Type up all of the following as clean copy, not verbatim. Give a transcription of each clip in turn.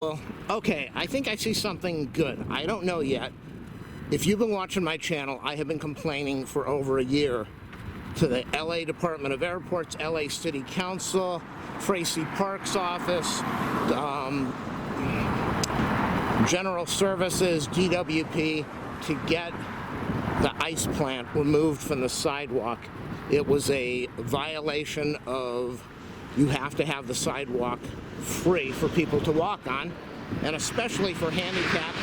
Well, okay, I think I see something good. I don't know yet. If you've been watching my channel, I have been complaining for over a year to the LA Department of Airports, LA City Council, Tracy Parks' office, General Services, DWP, to get the ice plant removed from the sidewalk. It was a violation of, you have to have the sidewalk free for people to walk on, and especially for handicap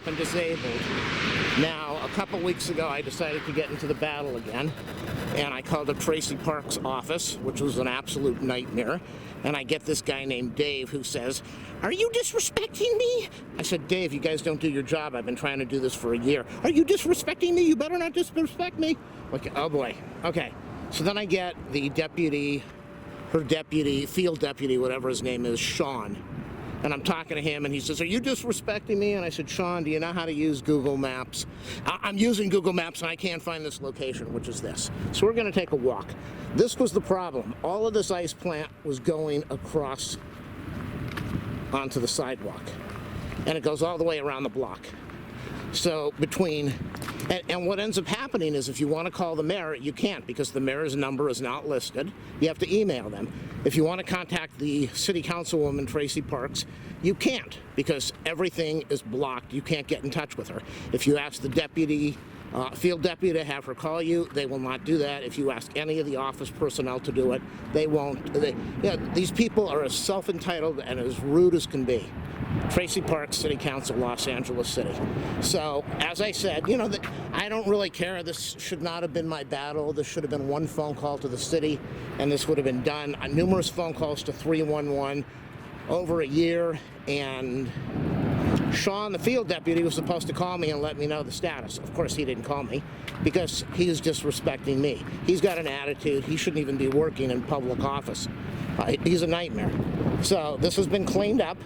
and disabled. Now, a couple weeks ago, I decided to get into the battle again, and I called up Tracy Parks' office, which was an absolute nightmare, and I get this guy named Dave who says, "Are you disrespecting me?" I said, "Dave, you guys don't do your job. I've been trying to do this for a year." "Are you disrespecting me? You better not disrespect me." Like, oh boy. Okay. So then I get the deputy, her deputy, field deputy, whatever his name is, Sean. And I'm talking to him, and he says, "Are you disrespecting me?" And I said, "Sean, do you know how to use Google Maps?" "I'm using Google Maps, and I can't find this location," which is this. So we're going to take a walk. This was the problem. All of this ice plant was going across onto the sidewalk. And it goes all the way around the block. So between... And what ends up happening is if you want to call the mayor, you can't, because the mayor's number is not listed. You have to email them. If you want to contact the city councilwoman, Tracy Parks, you can't, because everything is blocked. You can't get in touch with her. If you ask the deputy, field deputy, to have her call you, they will not do that. If you ask any of the office personnel to do it, they won't. These people are as self-entitled and as rude as can be. Tracy Parks, City Council, Los Angeles City. So, as I said, I don't really care. This should not have been my battle. This should have been one phone call to the city, and this would have been done. Numerous phone calls to 311 over a year, and Sean, the field deputy, was supposed to call me and let me know the status. Of course, he didn't call me because he's disrespecting me. He's got an attitude. He shouldn't even be working in public office. He's a nightmare. So, this has been cleaned up.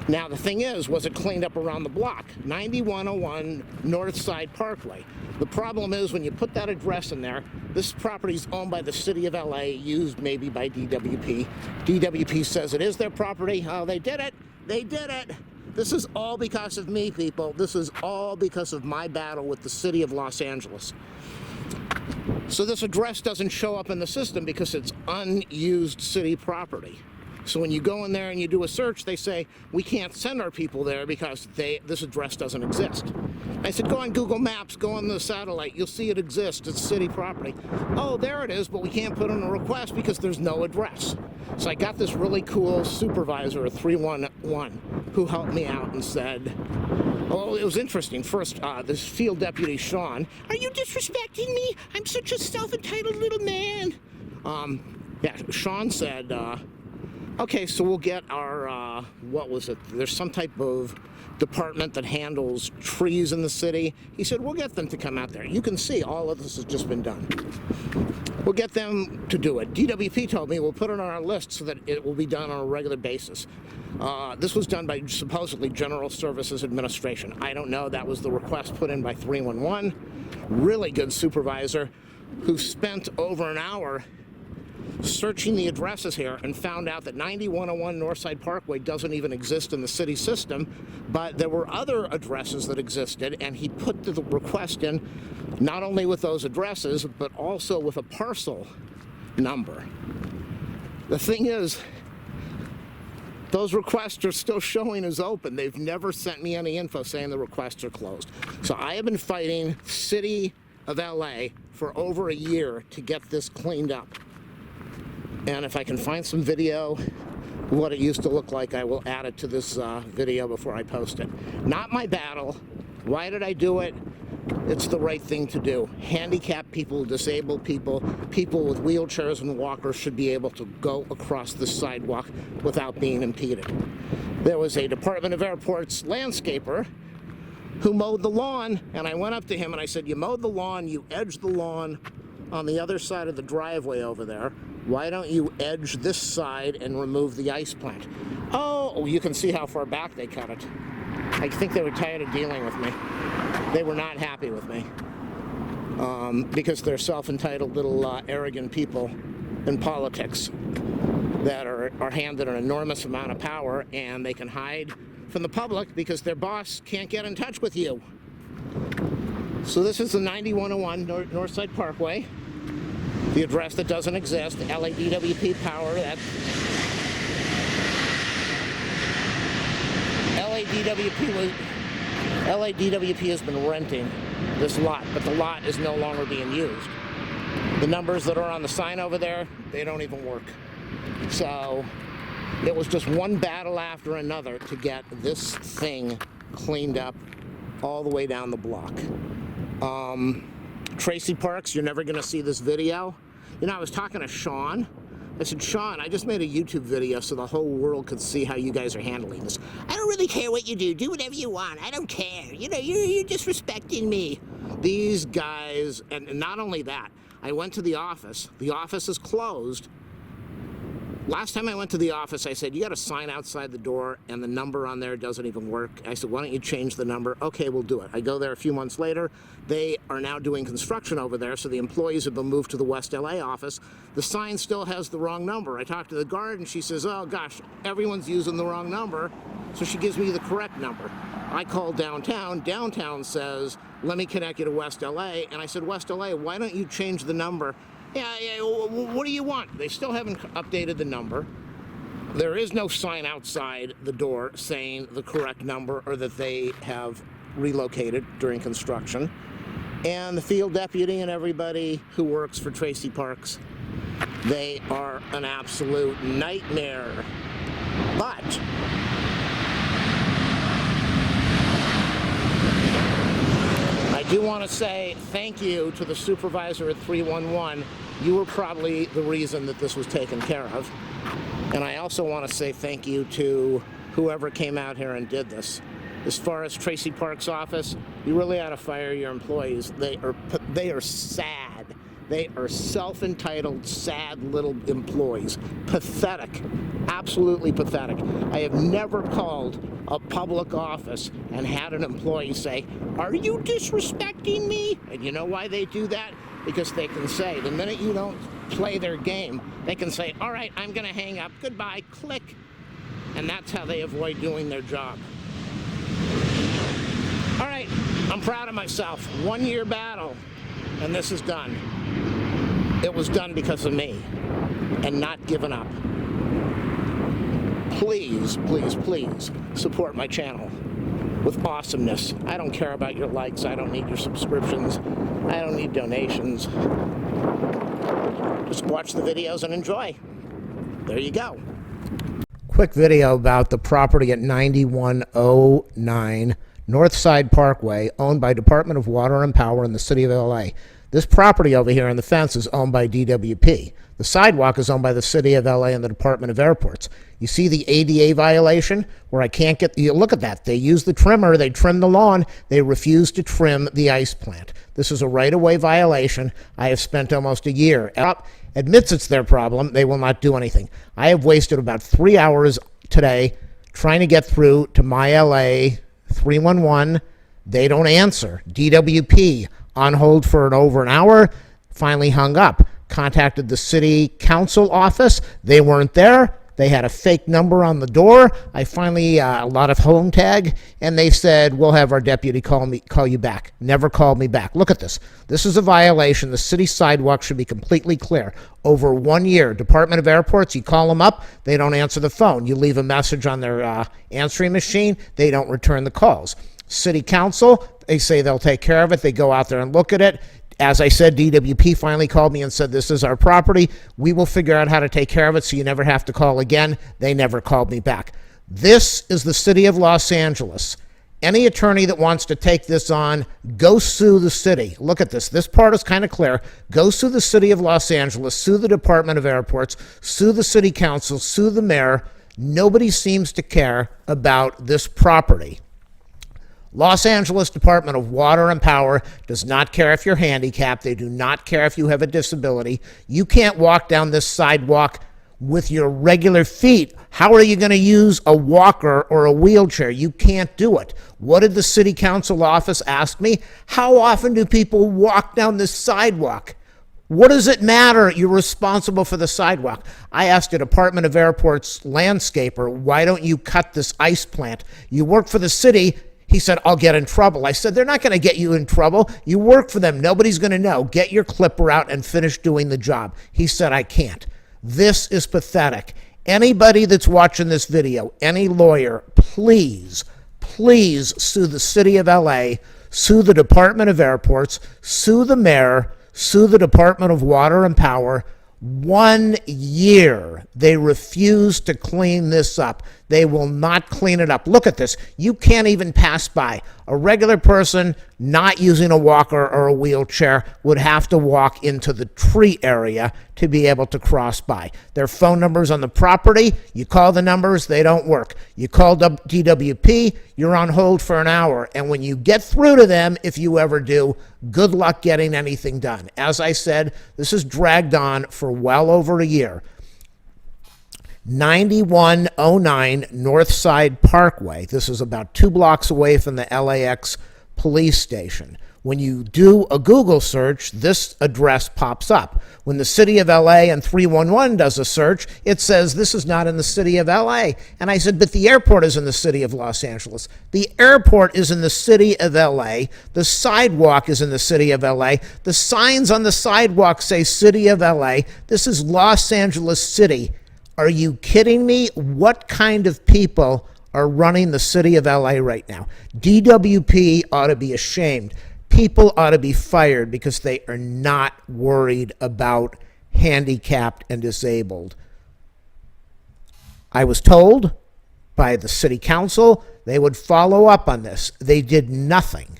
Now, the thing is, was it cleaned up around the block? 9101 Northside Parkway. The problem is, when you put that address in there, this property is owned by the city of LA, used maybe by DWP. DWP says it is their property. Oh, they did it. They did it. This is all because of me, people. This is all because of my battle with the city of Los Angeles. So this address doesn't show up in the system because it's unused city property. So when you go in there and you do a search, they say, "We can't send our people there because this address doesn't exist." I said, "Go on Google Maps, go on the satellite, you'll see it exists, it's city property." "Oh, there it is, but we can't put in a request because there's no address." So I got this really cool supervisor at 311 who helped me out and said, oh, it was interesting. First, this field deputy, Sean, "Are you disrespecting me? I'm such a self-entitled little man." Sean said, "Okay, so we'll get our, what was it? There's some type of department that handles trees in the city." He said, "We'll get them to come out there. You can see all of this has just been done. We'll get them to do it." DWP told me we'll put it on our list so that it will be done on a regular basis. This was done by supposedly General Services Administration. I don't know. That was the request put in by 311. Really good supervisor who spent over an hour searching the addresses here and found out that 9101 Northside Parkway doesn't even exist in the city system, but there were other addresses that existed, and he put the request in not only with those addresses, but also with a parcel number. The thing is, those requests are still showing as open. They've never sent me any info saying the requests are closed. So I have been fighting City of LA for over a year to get this cleaned up. And if I can find some video of what it used to look like, I will add it to this video before I post it. Not my battle. Why did I do it? It's the right thing to do. Handicapped people, disabled people, people with wheelchairs and walkers should be able to go across the sidewalk without being impeded. There was a Department of Airports landscaper who mowed the lawn, and I went up to him and I said, "You mowed the lawn, you edged the lawn on the other side of the driveway over there. Why don't you edge this side and remove the ice plant?" Oh, you can see how far back they cut it. I think they were tired of dealing with me. They were not happy with me because they're self-entitled little arrogant people in politics. that are handed an enormous amount of power, and they can hide from the public because their boss can't get in touch with you. So this is the 9101 Northside Parkway. The address that doesn't exist, LADWP power. That LADWP has been renting this lot, but the lot is no longer being used. The numbers that are on the sign over there, they don't even work. So it was just one battle after another to get this thing cleaned up all the way down the block. Tracy Parks, you're never going to see this video. You know, I was talking to Sean. I said, Sean, I just made a YouTube video so the whole world could see how you guys are handling this. I don't really care what you do. Do whatever you want. I don't care. You know, you're disrespecting me. These guys, and not only that, I went to the office. The office is closed. Last time I went to the office, I said, you got a sign outside the door, and the number on there doesn't even work. I said, why don't you change the number? Okay, we'll do it. I go there a few months later. They are now doing construction over there, so the employees have been moved to the West LA office. The sign still has the wrong number. I talked to the guard, and she says, oh, gosh, everyone's using the wrong number. So she gives me the correct number. I call downtown. Downtown says, let me connect you to West LA. And I said, West LA, why don't you change the number? Yeah, what do you want? They still haven't updated the number. There is no sign outside the door saying the correct number or that they have relocated during construction. And the field deputy and everybody who works for Tracy Parks, they are an absolute nightmare. But I do want to say thank you to the supervisor at 311. You were probably the reason that this was taken care of. And I also want to say thank you to whoever came out here and did this. As far as Tracy Parks' office, you really ought to fire your employees. They are sad. They are self-entitled, sad little employees. Pathetic. Absolutely pathetic. I have never called a public office and had an employee say, are you disrespecting me? And you know why they do that? Because they can say, the minute you don't play their game, they can say, all right, I'm going to hang up. Goodbye. Click. And that's how they avoid doing their job. All right. I'm proud of myself. 1 year battle. And this is done. It was done because of me. And not given up. Please, please, please support my channel with awesomeness. I don't care about your likes. I don't need your subscriptions. I don't need donations. Just watch the videos and enjoy. There you go. Quick video about the property at 9109 Northside Parkway, owned by Department of Water and Power in the city of LA. This property over here on the fence is owned by DWP. The sidewalk is owned by the city of LA and the Department of Airports. You see the ADA violation where I can't get, you look at that. They use the trimmer, they trim the lawn, they refuse to trim the ice plant. This is a right-of-way violation. I have spent almost a year. Admits it's their problem, they will not do anything. I have wasted about 3 hours today trying to get through to my LA 311. They don't answer. DWP on hold for over an hour, finally hung up. Contacted the city council office. They weren't there. They had a fake number on the door. I finally, a lot of home tag, and they said, we'll have our deputy call you back. Never called me back. Look at this. This is a violation. The city sidewalk should be completely clear. Over 1 year, Department of Airports, you call them up, they don't answer the phone. You leave a message on their answering machine, they don't return the calls. City council, they say they'll take care of it. They go out there and look at it. As I said, DWP finally called me and said, this is our property. We will figure out how to take care of it so you never have to call again. They never called me back. This is the city of Los Angeles. Any attorney that wants to take this on, go sue the city. Look at this. This part is kind of clear. Go sue the city of Los Angeles, sue the Department of Airports, sue the city council, sue the mayor. Nobody seems to care about this property. Los Angeles Department of Water and Power does not care if you're handicapped. They do not care if you have a disability. You can't walk down this sidewalk with your regular feet. How are you going to use a walker or a wheelchair? You can't do it. What did the city council office ask me? How often do people walk down this sidewalk? What does it matter? You're responsible for the sidewalk. I asked a Department of Airports landscaper, why don't you cut this ice plant? You work for the city. He said, I'll get in trouble. I said, they're not going to get you in trouble. You work for them. Nobody's going to know. Get your clipper out and finish doing the job. He said, I can't. This is pathetic. Anybody that's watching this video, any lawyer, please sue the city of LA, sue the Department of Airports, sue the mayor, sue the Department of Water and Power. 1 year they refuse to clean this up. They will not clean it up. Look at this. You can't even pass by. A regular person not using a walker or a wheelchair would have to walk into the tree area to be able to cross by. There are phone numbers on the property. You call the numbers, they don't work. You call DWP, you're on hold for an hour. And when you get through to them, if you ever do, good luck getting anything done. As I said, this has dragged on for well over a year. 9109 Northside Parkway. This is about 2 blocks away from the LAX police station. When you do a Google search, this address pops up. When the city of LA and 311 does a search, it says this is not in the city of LA. And I said, but the airport is in the city of Los Angeles. The airport is in the city of LA. The sidewalk is in the city of LA. The signs on the sidewalk say city of LA. This is Los Angeles City. Are you kidding me? What kind of people are running the city of LA right now? DWP ought to be ashamed. People ought to be fired because they are not worried about handicapped and disabled. I was told by the city council they would follow up on this. They did nothing.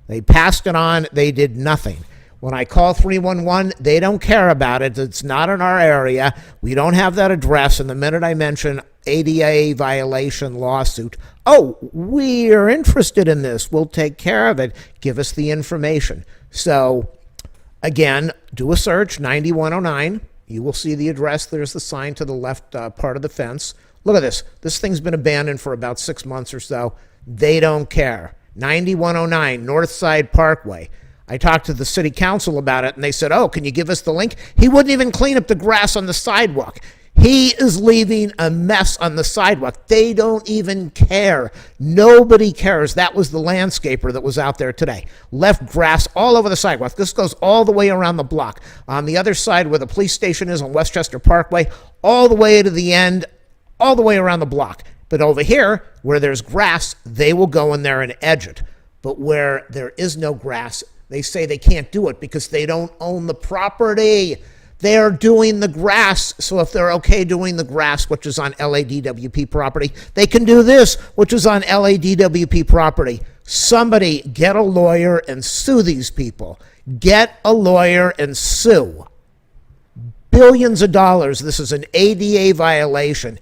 They passed it on. They did nothing. When I call 311, they don't care about it. It's not in our area. We don't have that address. And the minute I mention ADA violation lawsuit, oh, we are interested in this. We'll take care of it. Give us the information. So, again, do a search, 9109. You will see the address. There's the sign to the left part of the fence. Look at this. This thing's been abandoned for about 6 months or so. They don't care. 9109 Northside Parkway. I talked to the city council about it, and they said, oh, can you give us the link? He wouldn't even clean up the grass on the sidewalk. He is leaving a mess on the sidewalk. They don't even care. Nobody cares. That was the landscaper that was out there today. Left grass all over the sidewalk. This goes all the way around the block. On the other side where the police station is on Westchester Parkway, all the way to the end, all the way around the block. But over here, where there's grass, they will go in there and edge it. But where there is no grass, they say they can't do it because they don't own the property. They're doing the grass. So if they're okay doing the grass, which is on LADWP property, they can do this, which is on LADWP property. Somebody get a lawyer and sue these people. Get a lawyer and sue. Billions of dollars. This is an ADA violation.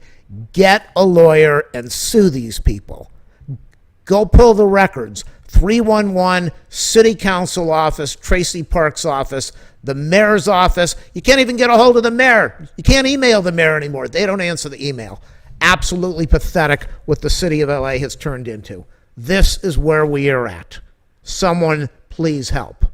Get a lawyer and sue these people. Go pull the records. 311, City Council office, Tracy Park's office, the mayor's office. You can't even get a hold of the mayor. You can't email the mayor anymore. They don't answer the email. Absolutely pathetic what the city of LA has turned into. This is where we are at. Someone please help.